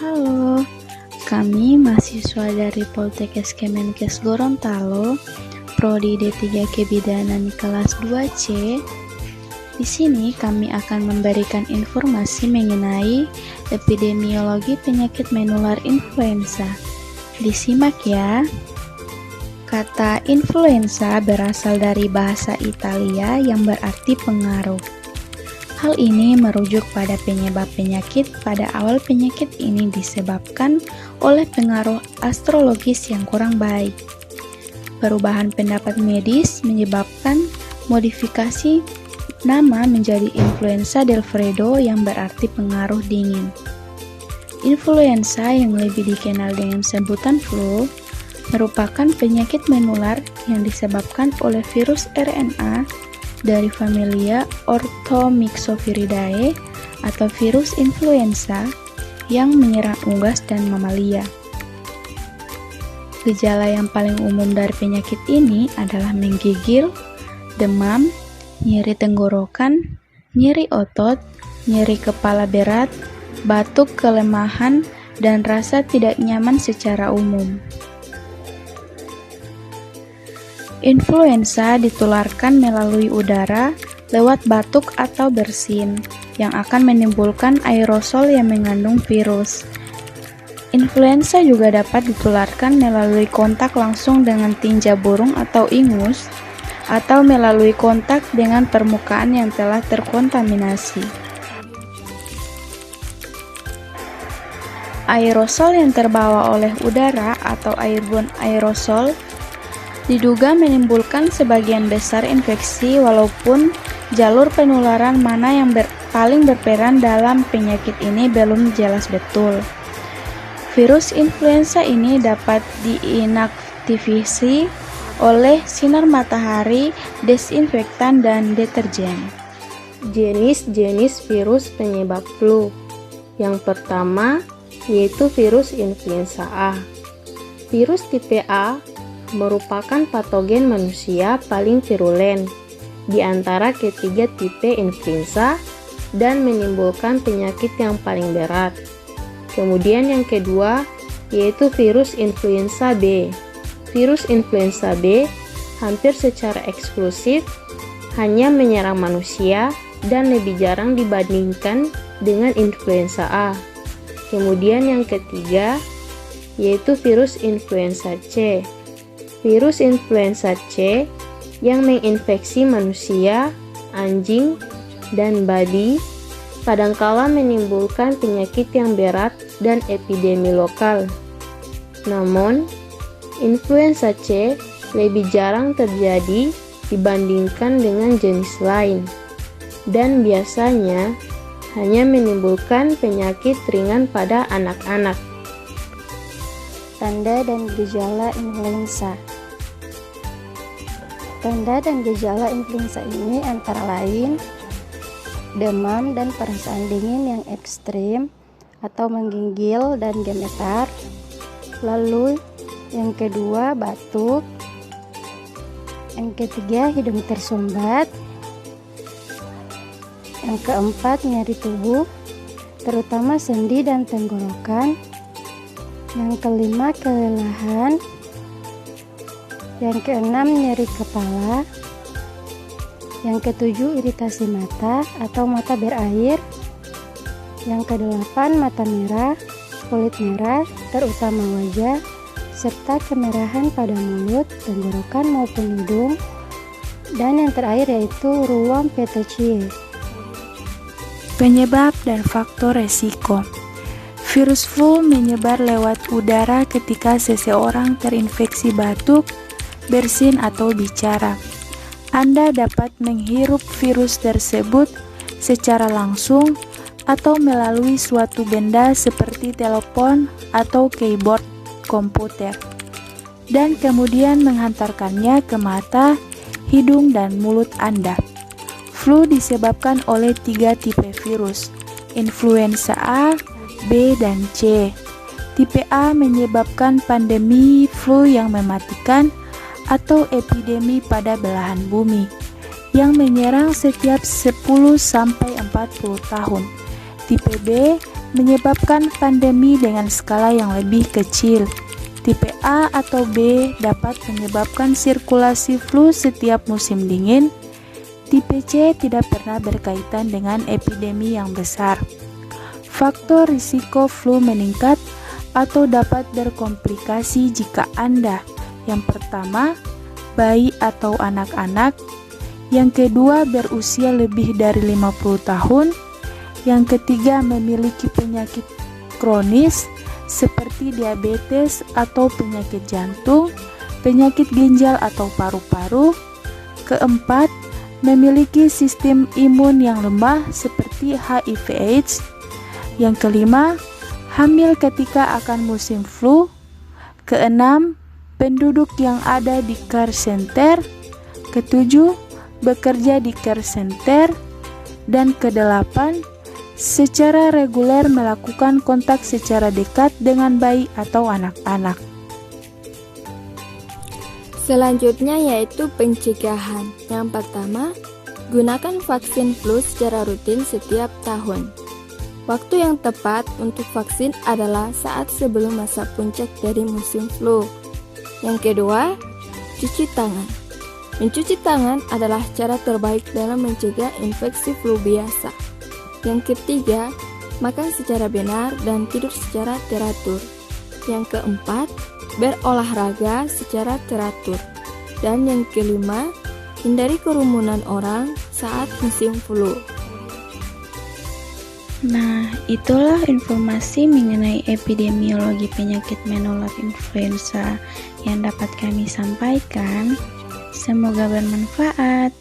Halo, kami mahasiswa dari Poltekkes Kemenkes Gorontalo, Prodi D3 Kebidanan kelas 2C. Di sini kami akan memberikan informasi mengenai epidemiologi penyakit menular influenza. Disimak ya. Kata influenza berasal dari bahasa Italia yang berarti pengaruh. Hal ini merujuk pada penyebab penyakit. Pada awal penyakit ini disebabkan oleh pengaruh astrologis yang kurang baik. Perubahan pendapat medis menyebabkan modifikasi nama menjadi influenza del freddo yang berarti pengaruh dingin. Influenza yang lebih dikenal dengan sebutan flu merupakan penyakit menular yang disebabkan oleh virus RNA dari familia Orthomyxoviridae atau virus influenza yang menyerang unggas dan mamalia. Gejala yang paling umum dari penyakit ini adalah menggigil, demam, nyeri tenggorokan, nyeri otot, nyeri kepala berat, batuk, kelemahan, dan rasa tidak nyaman secara umum. Influenza ditularkan melalui udara lewat batuk atau bersin yang akan menimbulkan aerosol yang mengandung virus. Influenza juga dapat ditularkan melalui kontak langsung dengan tinja burung atau ingus atau melalui kontak dengan permukaan yang telah terkontaminasi. Aerosol yang terbawa oleh udara atau airborne aerosol diduga menimbulkan sebagian besar infeksi, walaupun jalur penularan mana yang paling berperan dalam penyakit ini belum jelas betul. Virus influenza ini dapat diinaktivasi oleh sinar matahari, desinfektan, dan deterjen. Jenis-jenis virus penyebab flu. Yang pertama yaitu virus influenza A. Virus tipe A merupakan patogen manusia paling virulen di antara ketiga tipe influenza dan menimbulkan penyakit yang paling berat. Kemudian yang kedua yaitu virus influenza B. Virus influenza B hampir secara eksklusif hanya menyerang manusia dan lebih jarang dibandingkan dengan influenza A. Kemudian yang ketiga yaitu virus influenza C. Virus influenza C yang menginfeksi manusia, anjing, dan babi kadangkala menimbulkan penyakit yang berat dan epidemi lokal. Namun, influenza C lebih jarang terjadi dibandingkan dengan jenis lain dan biasanya hanya menimbulkan penyakit ringan pada anak-anak. Tanda dan gejala influenza. Tanda dan gejala influenza ini antara lain demam dan perasaan dingin yang ekstrim atau menggigil dan gemetar. Lalu yang kedua batuk. Yang ketiga hidung tersumbat. Yang keempat nyeri tubuh, terutama sendi dan tenggorokan. Yang kelima kelelahan. Yang keenam nyeri kepala. Yang ketujuh iritasi mata atau mata berair. Yang kedelapan mata merah, kulit merah, terutama wajah, serta kemerahan pada mulut, tenggorokan maupun hidung. Dan yang terakhir yaitu ruam petechiae. Penyebab dan faktor resiko. Virus flu menyebar lewat udara ketika seseorang terinfeksi batuk, bersin, atau bicara. Anda dapat menghirup virus tersebut secara langsung atau melalui suatu benda seperti telepon atau keyboard komputer, dan kemudian menghantarkannya ke mata, hidung, dan mulut Anda. Flu disebabkan oleh 3 tipe virus, influenza A, B, dan C. Tipe A menyebabkan pandemi flu yang mematikan atau epidemi pada belahan bumi yang menyerang setiap 10-40 tahun. Tipe B menyebabkan pandemi dengan skala yang lebih kecil. Tipe A atau B dapat menyebabkan sirkulasi flu setiap musim dingin. Tipe C tidak pernah berkaitan dengan epidemi yang besar. Faktor risiko flu meningkat atau dapat berkomplikasi jika Anda, yang pertama, bayi atau anak-anak, yang kedua berusia lebih dari 50 tahun, yang ketiga memiliki penyakit kronis seperti diabetes atau penyakit jantung, penyakit ginjal atau paru-paru. Keempat, memiliki sistem imun yang lemah seperti HIV/AIDS. Yang kelima, hamil ketika akan musim flu. Keenam, penduduk yang ada di care center. Ketujuh, bekerja di care center. Dan kedelapan, secara reguler melakukan kontak secara dekat dengan bayi atau anak-anak. Selanjutnya yaitu pencegahan. Yang pertama, gunakan vaksin flu secara rutin setiap tahun. Waktu yang tepat untuk vaksin adalah saat sebelum masa puncak dari musim flu. Yang kedua, cuci tangan. Mencuci tangan adalah cara terbaik dalam mencegah infeksi flu biasa. Yang ketiga, makan secara benar dan tidur secara teratur. Yang keempat, berolahraga secara teratur. Dan yang kelima, hindari kerumunan orang saat musim flu. Nah, itulah informasi mengenai epidemiologi penyakit menular influenza yang dapat kami sampaikan. Semoga bermanfaat.